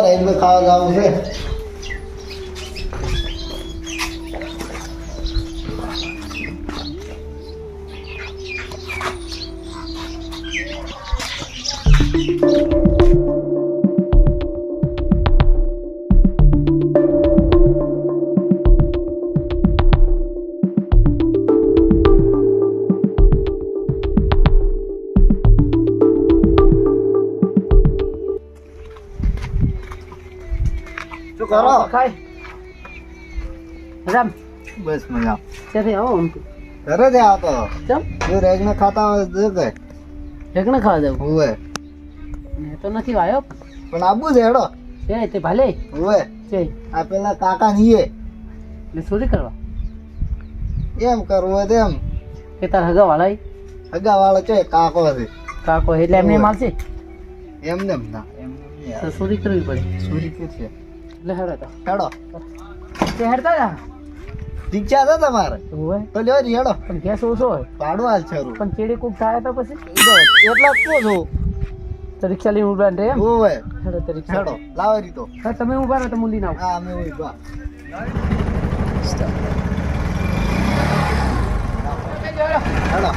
Railway ખાવા જવું છે. શું કરો? ખાય રામ બસ મજા. ક્યાંથી આવો આમ ઘરે જ આવતો. ચમ જો રેગને ખાતા હોય તો કે ઢેકણા ખાવા જવું હોવે મેં તો નથી આવ્યો પણ આબુ છે હેડો. છે તે ભાલે હોવે છે આ પેલા કાકા નીએ એટલે ચોરી કરવા એમ કરવું હોય તેમ. કે તાર હગા વાળા હગા વાળો છે કાકો છે કાકો એટલે એમને મારશે એમને એમ ના એમને તો ચોરી કરવી પડે ચોરી કરશે. એટલે હેડો તો હેડો તે હેડતા જા રિક્ષા છે તમારે હોય તો લ્યો રી હેડો. પણ ગેસ ઓછો હોય ભાડું હાલ છે રૂ. પણ ચેડી કુક થાય તો પછી એટલા જ કહું છું. તો રિક્ષા લઈને ઉભા રહે એમ હોવે હેડો તો રિક્ષા હેડો લાવે રીતો. હા તમે ઉભા રહો તો હું લઈને આવું હા અમે હોય બા હેડો.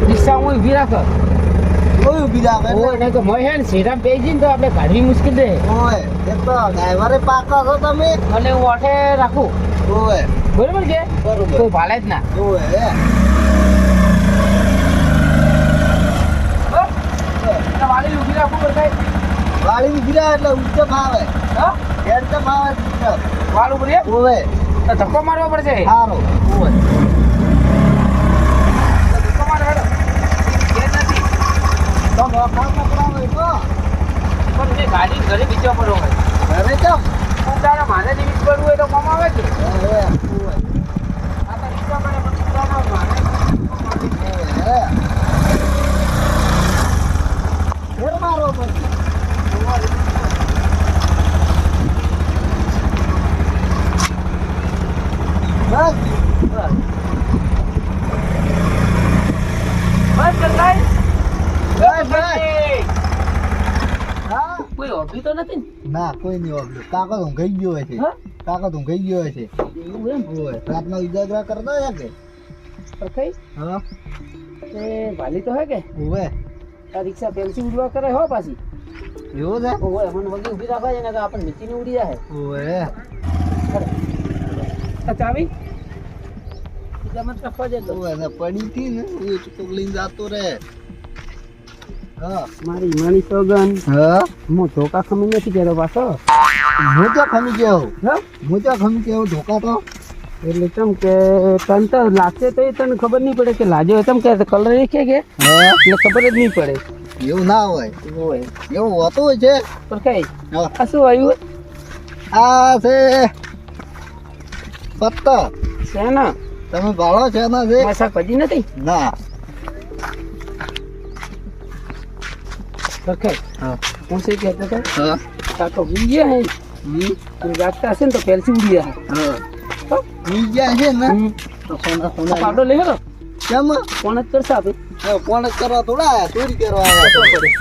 રિક્ષા હું ઊભી રાખ કોઈ ઊભી રાખે એટલે. ઓય નહીં તો મોય હે ને સીધા પેજી ને તો આપણે કાઢવી મુશ્કેલ છે ઓય એક તો ડ્રાઈવરે પાકા છો તમે. અને હું ઓઠે રાખું ઓય બરોબર કે બરોબર. કોઈ ભાલે જ ના ઓય વાળી ઊભી રાખું બધાય વાળી ઊભી રહે એટલે ઊંચો ફાવે. હા હેડ તો ફાવે જ. વાળ ઉપર એમ ઓય તો ધક્કો મારવો પડશે સારો. ઓય ધક્કો મારો હેડો એ નથી તો મોખા પકડાવે તો પણ તે ગાડી ઘરે બીજો પડો હોય ઘરે કેમ? પણ તારા માને જીવીત કરવું હોય તો કોમ આવે કે ઓય આ તો બીજો પડે પણ તારા માને ઓય ફેર મારો પછી. બસ બસ કરતાય બસ બસ. હા કોઈ ઓભી તો નથી ને ના કોઈ નહીં વાપર્યું. કાકા તો ઊંઘાઈ ગયો હોય છે. હા કાકા તો ઊંઘાઈ ગયો હોય છે. એવું એમ ઓય રાતના ઉજાગરા કરતા હોય કે પરખાઈ હા એ ભાલી તો હે કે ઓય આ રિક્ષા પેલસી ઉડવા કરે હો પાછી એવું છે. ઓય મને વગી ઊભી રાખવા છે ને કે આપણને નીચેની ઉડી જાય ઓય આ ચાવી જમત રાખવા જતો ઓય ને પડી હતી ને એ ચૂક લઈને જાતો રે. હા મારી માની સોગન હા હું ધોકા ખમી નથી કહેતો પાછો હું તો ખમી ગયો. હા હું તો ખમી ગયો ધોકા તો. એટલે ચમ કે તને તો લાગશે તો એ તને ખબર નહીં પડે કે લાજો તમ કે કલર એ કે હા એટલે ખબર જ નહીં પડે એવું ના હોય. હોય એવું હોતું હોય છે. પણ કઈ હા આ શું આવ્યું આ છે પત્તા. છે ને તમે ભાળો છે ના છે? મારે શાકભાજી નથી ના. રખાય હા હું શું કહેતો હતો હા કાકો ઉડી ગયા હે અને જાગતા હશે ને તો પેલસી ઉડી ગયા હા ઈ ગયા છે ને હે તો સોના સોના પાડો લઈ હેલો કેમ? કોણ જ કરશે આપણે કોણ જ કરવા થોડા આયા? ચોરી કરવા આયા.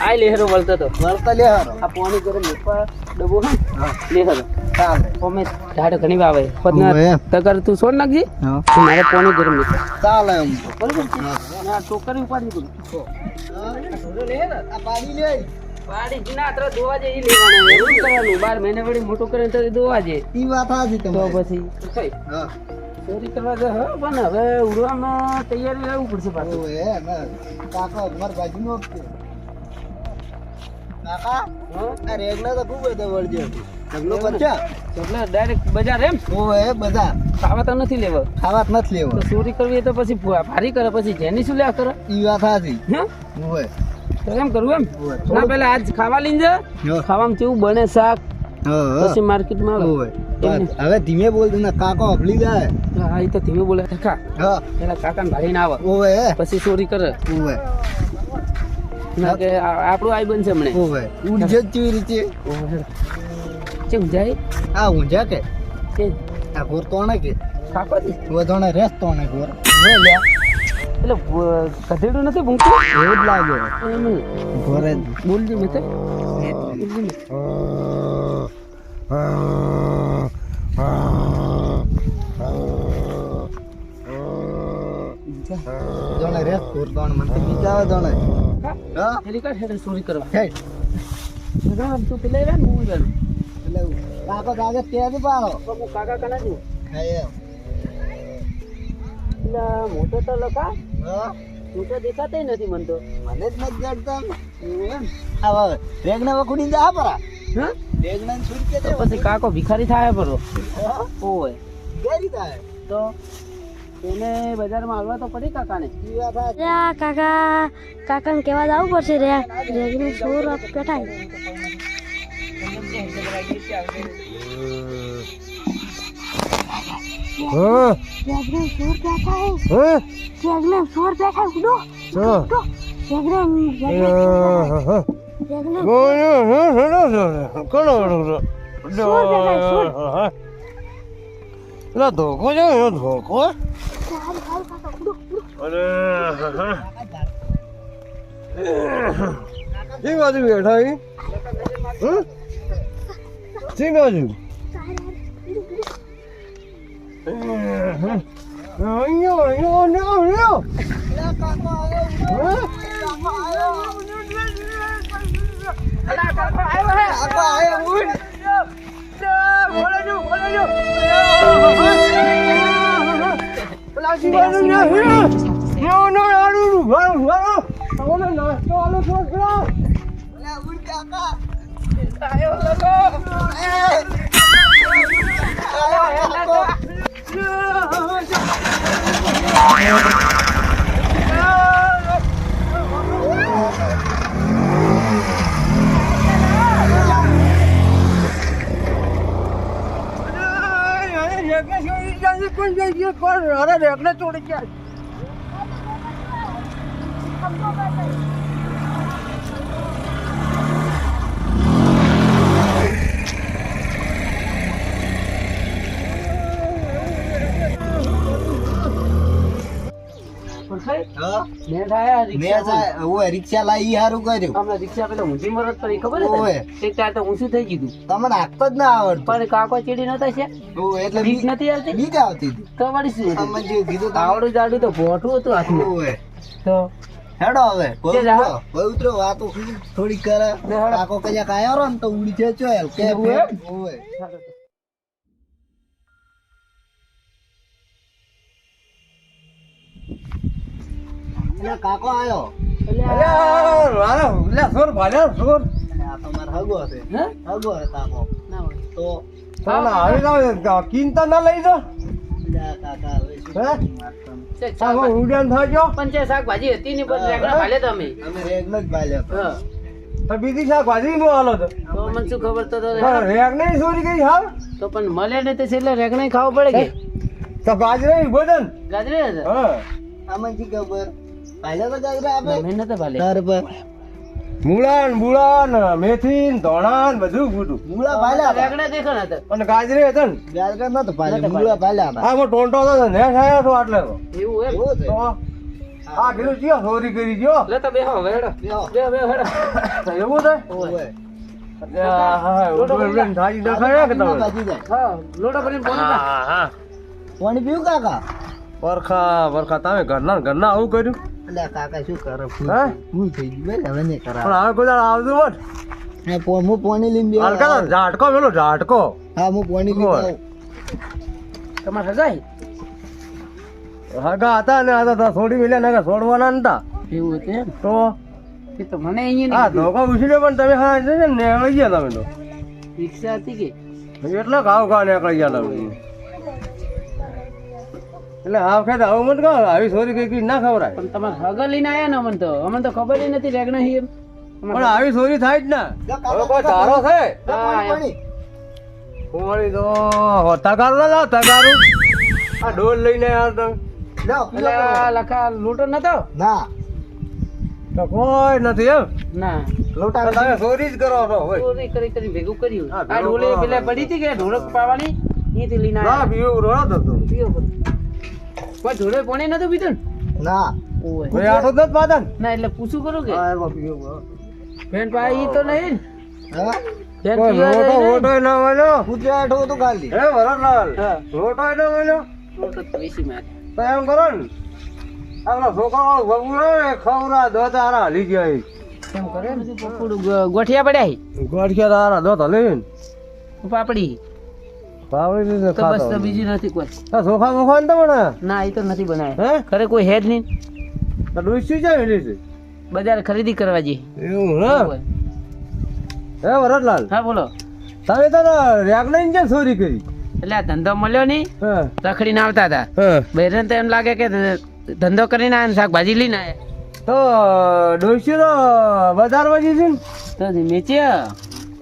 આ લેહરો વળતો તો વળતા લે હારો. આ પાણી ગરમ લેવા ડબો હે હા લેહરો ચાલે. અમે ઢાઢ ઘણી આવે ઓવે. પદના તગર તું છોડ નાખજે હા તો મારે પાણી ગરમ લેવા ચાલે એમ તો. બરોબર હા. અને આ ટોકરી ઉપાડી દઉં આ પાડી લે. વાડી જીના અત્ર દોવા જે ઈ લેવાના એવું જ કરવાનું 12 મહિને વળી મોટું કરીને તો દોવા જે ઈ વાત હાજી તો તમારી. પછી કઈ હા ચોરી કરવા દે હા પણ હવે ઉડવામાં તૈયારી રહેવું પડશે પાછું ઓય ના કાકા માર બાજુનો જ છે. કાકા હા આ રેગલા તો ખૂબ બધા વળજે. ઢગલો કરજો એટલે ડાયરેક્ટ બજાર એમ ઓવે બધા ખાવા તો નથી લેવા ખાવા જ નથી લેવો તો ચોરી કરવી હોય તો પછી ભારી કરે પછી જેની શું લ્યા કરે ઈ વાત સાચી હે ઓવે તો એમ કરવું એમ ઓવે ના પેલા આજ ખાવા લઈને જા હા. ખાવામાં કેવું બને શાક હા પછી માર્કેટમાં આવે ઓવે હવે ધીમે બોલ દે ને કાકો હબલી જાય હા એ તો ધીમે બોલે ખા હા પેલા કાકાને ભારીને આવે ઓવે પછી ચોરી કરે ઓવે ના કે આપણું આઈ બનશે હમણે ઓવે ઊંઝે જ કેવી રીતે ચેમ જાય આ ઊંઝા કે કે આ ઘોર તોણે કે કાકો દી વધોણે રેસ તોણે ઘોર લ્યા એટલે ગધેડું નથી ભૂંકતું એવું જ લાગે એમ ઘોરે બોલજી મતે જોણે રેસ ઘોર તોણે મને તો બીજા આવે જોણે હા એની કાઢ હેડે ચોરી કરવા હે તું પેલા આવ્યા ને હું આવ્યા એટલે કાકો દાદા ત્યાં જ પાડો હું કાકા કના છું હે એટલે મોટો તો લખા હા મોટો દેખાતા નથી મન તો મને જ નથી જડતા એવું એમ હવે રેગના વખુડી જા પરા હા રેગના છૂટ કે તો પછી કાકો ભિખારી થાય પરો ઓય ગેરી થાય તો એને બજારમાં આવવા તો પડી કાકાને ઈ વાત આ યા કાકાને કહેવા જવું પડશે રે રેગનું સોર પેટાય રેગનું સોર પેટાય રેગનું સોર પેટાય ઉડો ઉડો રેગનું ધોકો છે ધોકો શી બાજુ બેઠા શી બાજુ છોડી ગયા હા મેં થાય મેં જાય ઓય રિક્ષા લાઈ હારું કર્યું અમે રિક્ષા પેલા ઊંધી મરત કરી ખબર ઓય. છે એક ટાયર તો ઊંચું થઈ ગયું તમને હાંકતો જ ના આવડતું પણ કાકો ચીડી નતા છે ઓય એટલે બીક નથી આવતી બીક આવતી હતી તો વળી શું હતું? તમે જે કીધું તમે આવડું જાડું તો ભોટું હતું હાથમાં ઓય તો હેડો હવે કે જા. પવિત્ર વાતો થોડી કરે લે હેડો. કાકો કયા કાયો રો ને તો ઉડી છે ચોયલ કે એવું એમ? ઓય એટલે કાકો આયો સોર ભાલ્યા સોર એટલે આ તો મારો હગો છે હે? હગો છે કાકો ના હોય. તો ચિંતા ના લઈ દો એટલે આ કાકા હવે શું હે? મારતા? છે શાકભાજી. ઉડન થઈ ગયો પણ છે શાકભાજી હતી ની પણ રેગડા ભાલે તો અમે અમે રેગનો જ ભાલ્યો હતો. હા. તો બીજી શાકભાજી નો હાલો તો તો મને શું ખબર તો રેગ નહીં ચોરી ગઈ હાલ તો પણ મળે ને તે છેલ્લે રેગણા ખાવા પડે કે તો ગાજરી ભોજન ગાજરે હતા હા આમાં જી ખબર ભાલ્યો તો ગાજરા આપે મેં નતા ભાલે તાર પર મૂળાન બુળાન મેથી ધોણાન બધું ફૂટું મૂળા ભાલ્યા હતા. રેગડા દેખાણ હતા અને ગાજરી હતા ને ગાજરા નતો ભાલ્યો નતો મૂળા ભાલ્યા હતા. આ ટોંટો હતો ને આવ્યો હતો આટલે તો એવું એમ એવું છે તો આ કીધું ચિયો ચોરી કરી ગયો લે તો બેહો વેડો બેહો. બે હેડો તો એવું છે ઓય. થાળી દેખાય કે તમે ભાજી જાય. હા લોટો ભરીને પાણી પા. હા હા પાણી પીવું કાકા વરખા તમે ઘરના આવું કર્યું એટલે આ કાકા શું કરે હે? ભૂલ થઈ ગઈ ભાઈ હવે નહીં પણ કરા હવે કોઈ દાડો આવતું હોત હું પાણી લઈને બેહો. હલકા તો ઝાટકો પેલો ઝાટકો હા હું પાણી લઈને બોલ. આવું. તમારે હજાય હગા હતા ને આ તો છોડી મેલ્યા ને છોડવાના નતા એવું હતું એમ તો એ તો મને અહીંયા હા ધોકો ઉછીને પણ તમે હા છે ને લઈ ગયા તમે તો રિક્ષા હતી કે એટલે ઘાવ ઘા નીકળી ગયા તમે એટલે આ વખતે આવું મત કહો આવી સોરી કઈ ના ખવડાય પણ તમારે હગર લઈને આયા ને અમને તો ખબર ય નથી રેગણા હી એમ પણ આવી સોરી થાય જ ના હવે કોઈ તારો છે કુંવારી તો તગારું ના લાવ તગારું આ ઢોલ લઈને આવ્યા તમે એટલે આ લખા લૂંટો નતો ના તો કોઈ નથી એમ ના લોટા તમે ચોરી જ કરો છો હોય ચોરી કરી ભેગું કર્યું હા, આ ઢોલે ભેગું પેલા પડી હતી કે ઢોળક પાવાની અહીંથી લઈને ના આયા પીવું રોડો તો પીવો બધું. કોઈ ઢોલે પાણી નતું પીધું ને ના ઓય. ભાઈ આટો જ નથી પાતા ને ના એટલે પૂછું કરું કે હા એમાં પીવું ફેન પાઈ ઈ તો નહીં હા ફેન કોઈ પીવા લોટો જાય વોટો ના મળ્યો કૂતરા હેઠો હતું ખાલી હે વરદલાલ હા. લોટો ના મળ્યો લોટો તો વેચી મારે. તો એમ કરો ને આપણા છોકરા બબુ ને ખવરા દો તારા હાલી ગયા એ. કેમ કરે ને પપ્પુડું ગોઠિયા પડ્યા હી. ગોઠિયા તારા દો તો લઈને પાપડી પાવડી દીધે તો બસ તો ખાતો બીજી નથી કોઈ આ ચોખા મોખા ને તમને ના એ તો નથી બનાવ્યા હે ખરે કોઈ હેડ નહીં તો ડોસી છે એની છે બજાર ખરીદી કરવા જઈએ એવું હે હે વરદલાલ હા બોલો તમે તો રેગનાઈ કેમ ચોરી કરી એટલે આ ધંધો મળ્યો નહીં હે રખડીને આવતા હતા હે બહેરન તો એમ લાગે કે ધંધો કરીને આયા ને શાકભાજી લઈને આયા તો ડોસી તો બજારમાં જઈ છે ને તો મેચ્યા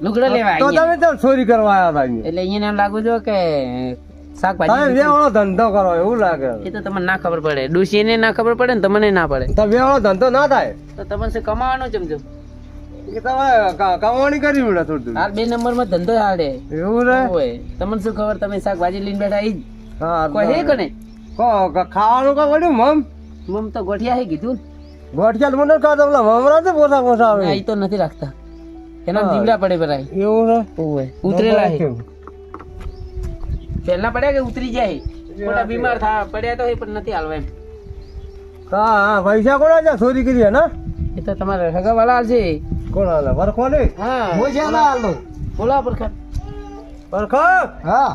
લુગડો લેવા તો અહીંયા. તમે તો ચોરી કરવા આવ્યા હતા અહીંયા. એટલે અહીંયા એમ લાગુ જો કે તમે શાકભાજી વેવાળો ધંધો કરો એવું લાગે એ તો તમને ના ખબર પડે ડોશીને ના ખબર પડે ને તમને ના પડે તો વેવાળો ધંધો ના થાય તો તમને શું કમાવાનો ચમચો એ તમે કમાણી કરી પડે થોડું હાલ 2 નંબરમાં ધંધો હાલે એવું રે હોય તમને શું ખબર તમે શાકભાજી લઈને બેઠા ઈ જ હા કોઈ હે કને ખાવાનું કા વળ્યું મમ મમ તો ગોઠિયા હે કીધું ગોઠિયા મને ખાતો પેલા મમરા છે પોસા પોસા આવે ના ઈ તો નથી રાખતા એના જીવડા પડે ભરાય એવું રે ઓય ઉતરેલા હે પહેલા પડ્યા કે ઉતરી જાય મોટા બીમાર થા પડ્યા તો હે પણ નથી હાલવા એમ હા પૈસા કોણ છે ચોરી કરી ને એ તો તમારે હગા વાળા હાલશે કોણ હાલે વરખો ને હા મોજા ના હાલો બોલા પરખા વરખા હા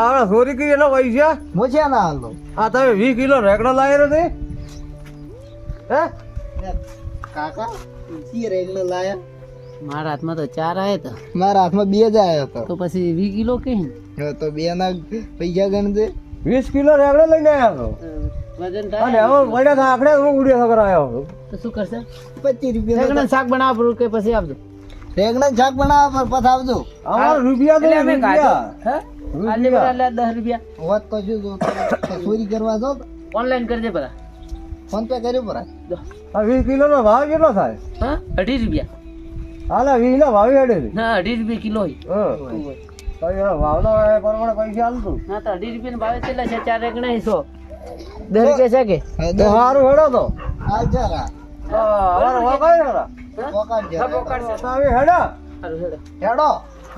આ ચોરી કરી એના પૈસા મોજા ના હાલો આ તમે 20 કિલો રેકડો લાવ્યો નથી હે કાકા સી રેગને લાયા મારા હાથમાં તો 4 આયા હતા મારા હાથમાં 2 જ આયા હતા તો પછી 20 કિલો કે તો 2 ના પૈસા ગણજે 20 કિલો રેકડો લઈને આવ્યો વજન અને હવે પડ્યા હતા આખડે હું ઉડ્યો કરાયો તો શું કરશે 25 રૂપિયા રેગણા શાક બનાવવા પડું કે પછી આપજો રેગણા શાક બનાવવા પર પછી આવજો અમાર રૂપિયા તો એટલે અમે કાઢો રૂપિયા હે આલે બરા લે 10 રૂપિયા હોત તો શું જો ચોરી કરવા જો ઓનલાઈન કરજે બરા ફોન પે કર્યો પર દો. આ 20 કિલો નો ભાવ કેટલો થાય હા 18 રૂપિયા હાલા 20 નો ભાવ હેડે છે ના 18 રૂપિયા કિલો હોય તો એનો ભાવનો પ્રમાણે પૈસા આલતું ના તો 18 રૂપિયા ભાવે કેટલા છે 4 રેગણા 100 10 રૂપિયા છે કે તો સારું હેડો તો હાલ જરા તો અમારે વગાઈ હેડા પોકાડ હા જરા પોકાડશે તો અમે હેડા સારું હેડો હેડો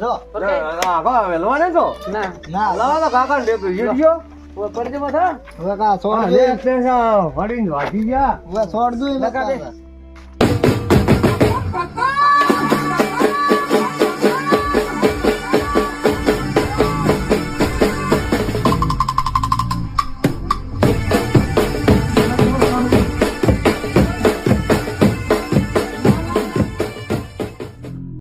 જો ઓકે આગળ વેલવા ને તો ના ના લાવા તો કાકા ને વિડિયો ઓ પડજે બસ હા હવે કા છોડ આ દે એક પૈસા વડીને વાગી ગયા હવે છોડ દઉં લગા દે.